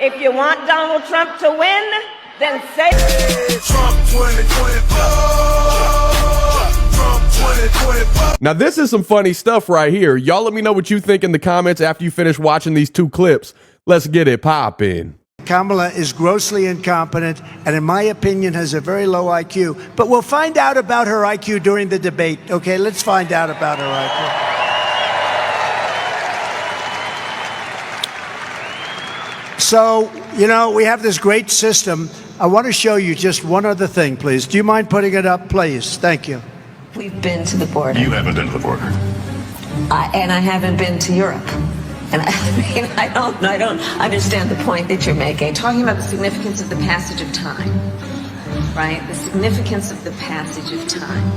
If you want Donald Trump to win, then say Trump 2024. Trump 2024. Now, this is some funny stuff right here. Y'all let me know what you think in the comments after you finish watching these two clips. Let's get it poppin'. Kamala is grossly incompetent and, in my opinion, has a very low IQ. But we'll find out about her IQ during the debate. Okay, let's find out about her IQ. So, you know, we have this great system. I want to show you just one other thing, please. Do you mind putting it up, please? Thank you. We've been to the border. You haven't been to the border. And I haven't been to Europe. And I mean, I don't understand the point that you're making. Talking about the significance of the passage of time, right? The significance of the passage of time.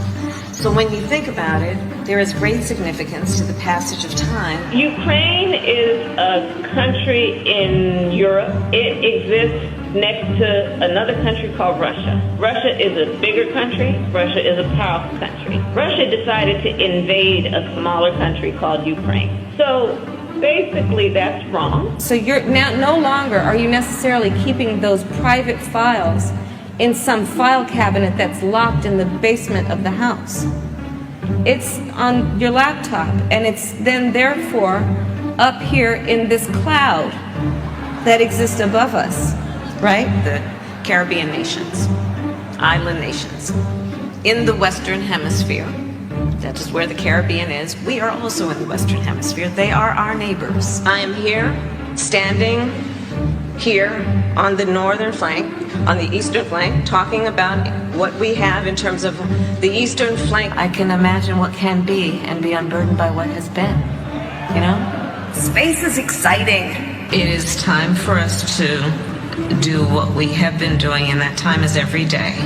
So when you think about it, there is great significance to the passage of time. Ukraine is a country in Europe. It exists next to another country called Russia. Russia is a bigger country. Russia is a powerful country. Russia decided to invade a smaller country called Ukraine. So basically that's wrong. So you're now no longer are you necessarily keeping those private files in some file cabinet that's locked in the basement of the house. It's on your laptop, and it's then therefore up here in this cloud that exists above us, right? The Caribbean nations, island nations, in the Western Hemisphere. That is where the Caribbean is. We are also in the Western Hemisphere. They are our neighbors. I am here, standing here on the northern flank, on the eastern flank, talking about what we have in terms of the eastern flank. I can imagine what can be and be unburdened by what has been, you know? Space is exciting. It is time for us to do what we have been doing, and that time is every day.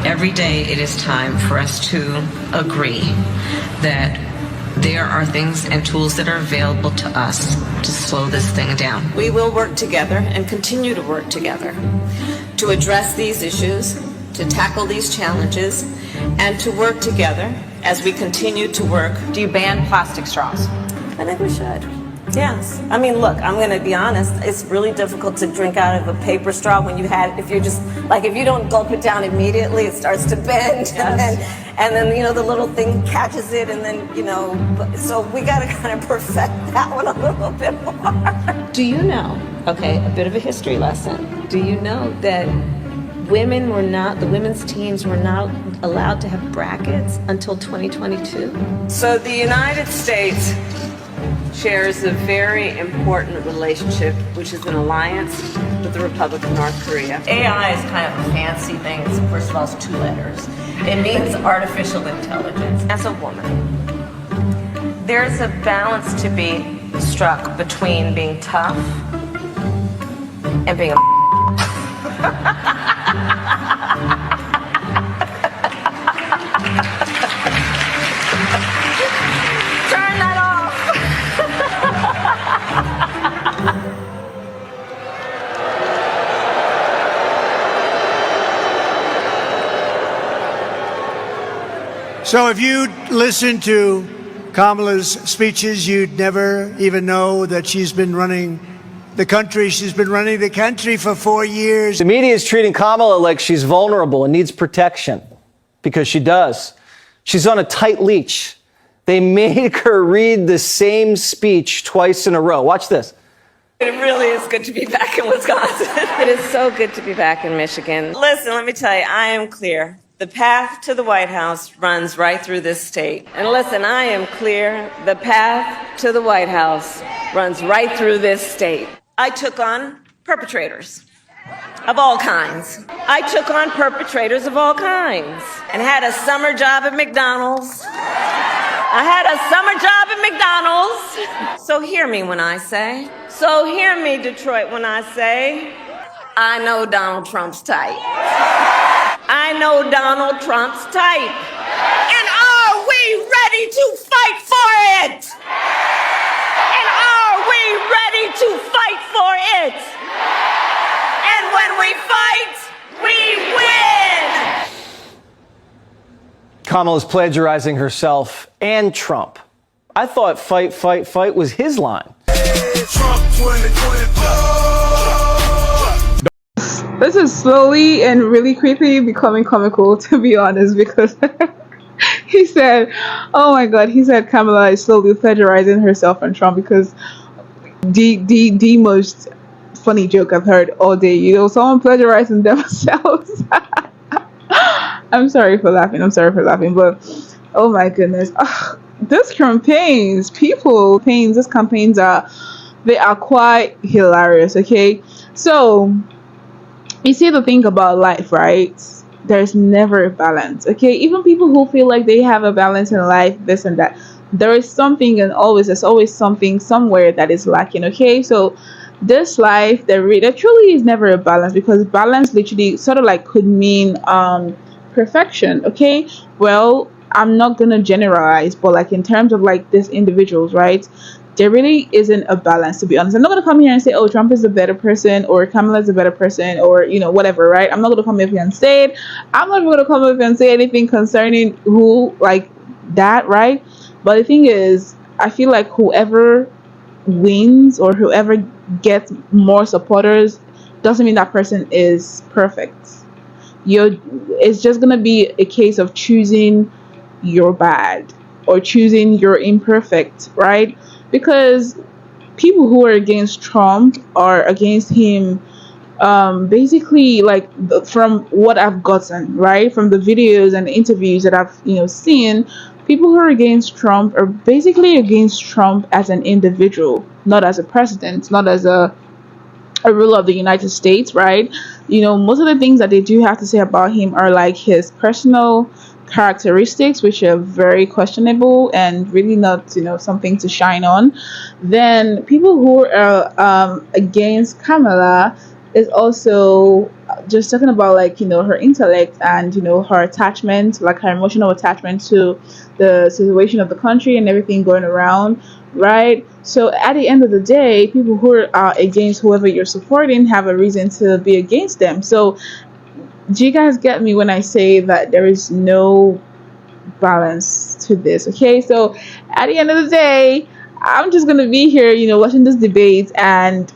Every day it is time for us to agree that there are things and tools that are available to us to slow this thing down. We will work together and continue to work together to address these issues, to tackle these challenges, and to work together as we continue to work. Do you ban plastic straws? I think we should. Yes. I mean, look, I'm going to be honest. It's really difficult to drink out of a paper straw when you had, if you're just, like, if you don't gulp it down immediately, it starts to bend. Yes. And then, you know, the little thing catches it, and then, you know, so we got to kind of perfect that one a little bit more. Do you know, okay, a bit of a history lesson. Do you know that the women's teams were not allowed to have brackets until 2022? So the United States shares a very important relationship, which is an alliance with the Republic of North Korea. AI is kind of a fancy thing. First of all, it's 2 letters. It means artificial intelligence. As a woman, there's a balance to be struck between being tough and being a Turn that off. So if you listen to Kamala's speeches, you'd never even know that she's been running the country. She's been running the country for 4 years. The media is treating Kamala like she's vulnerable and needs protection, because she does. She's on a tight leash. They make her read the same speech twice in a row. Watch this. It really is good to be back in Wisconsin. It is so good to be back in Michigan. Listen, let me tell you, I am clear. The path to the White House runs right through this state. And listen, I am clear. The path to the White House runs right through this state. I took on perpetrators of all kinds. I took on perpetrators of all kinds and had a summer job at McDonald's. I had a summer job at McDonald's. So hear me when I say, so hear me, Detroit, when I say, I know Donald Trump's type. I know Donald Trump's type. And are we ready to fight for it? And are we ready to fight for it? And when we fight, we win! Kamala's plagiarizing herself and Trump. I thought fight, fight, fight was his line. Trump 2024. this is slowly and really quickly becoming comical, to be honest, because he said, oh my god, he said Kamala is slowly plagiarizing herself from Trump, because the most funny joke I've heard all day, you know, someone plagiarizing themselves. I'm sorry for laughing, but oh my goodness. These campaigns, these campaigns they are quite hilarious, okay? So you see, the thing about life, right? There's never a balance, okay? Even people who feel like they have a balance in life, this and that, there is something, and there's always something somewhere that is lacking, okay? So this life, there truly is never a balance, because balance literally sort of like could mean perfection, okay? Well, I'm not gonna generalize, but like in terms of like these individuals, right, there really isn't a balance, to be honest. I'm not gonna come here and say, oh, Trump is a better person, or Kamala is a better person, or you know, whatever, right? I'm not gonna come up here and say it. I'm not gonna come up here and say anything concerning who like that, right? But the thing is, I feel like whoever wins or whoever gets more supporters doesn't mean that person is perfect. It's just gonna be a case of choosing your bad or choosing your imperfect, right? Because people who are against Trump are against him, basically, like from what I've gotten, right, from the videos and the interviews that I've seen, people who are against Trump are basically against Trump as an individual, not as a president, not as a ruler of the United States, right? Most of the things that they do have to say about him are like his personal characteristics, which are very questionable and really not something to shine on. Then people who are against Kamala is also just talking about like her intellect and her attachment, like her emotional attachment to the situation of the country and everything going around, right? So at the end of the day, people who are against whoever you're supporting have a reason to be against them. So do you guys get me when I say that there is no balance to this? Okay, so at the end of the day, I'm just gonna be here watching this debate and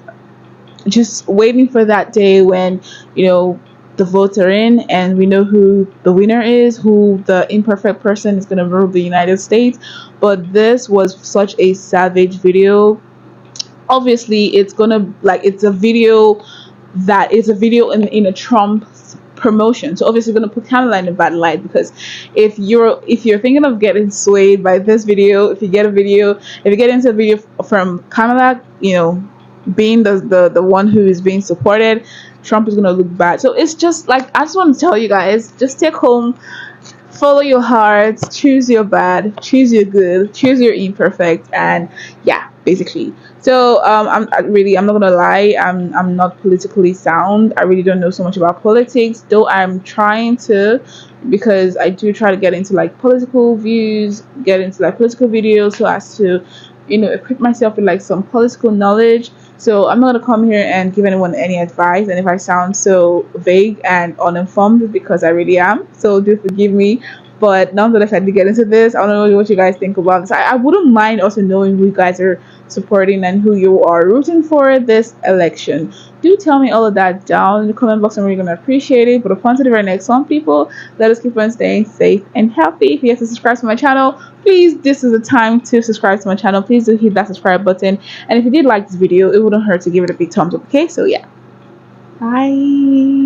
just waiting for that day when the votes are in and we know who the winner is, who the imperfect person is going to rule the United States. But this was such a savage video. Obviously it's a video in a Trump promotion, so obviously going to put Kamala in a bad light, because if you're thinking of getting swayed by this video, if you get into a video from Kamala being the one who is being supported, Trump is going to look bad. So it's just like, I just want to tell you guys, just take home, follow your hearts, choose your bad, choose your good, choose your imperfect, and yeah, basically. So I'm not gonna lie, I'm not politically sound. I really don't know so much about politics, though I'm trying to, because I do try to get into like political views, get into like political videos, so as to equip myself with like some political knowledge. So I'm not going to come here and give anyone any advice, and if I sound so vague and uninformed, because I really am, so do forgive me. But nonetheless, I did get into this. I don't know what you guys think about this. I wouldn't mind also knowing who you guys are supporting and who you are rooting for this election. Do tell me all of that down in the comment box. I'm really going to appreciate it. But upon to the very next one, people, let us keep on staying safe and healthy. If you have to subscribe to my channel, please, this is the time to subscribe to my channel. Please do hit that subscribe button. And if you did like this video, it wouldn't hurt to give it a big thumbs up. Okay, so yeah. Bye.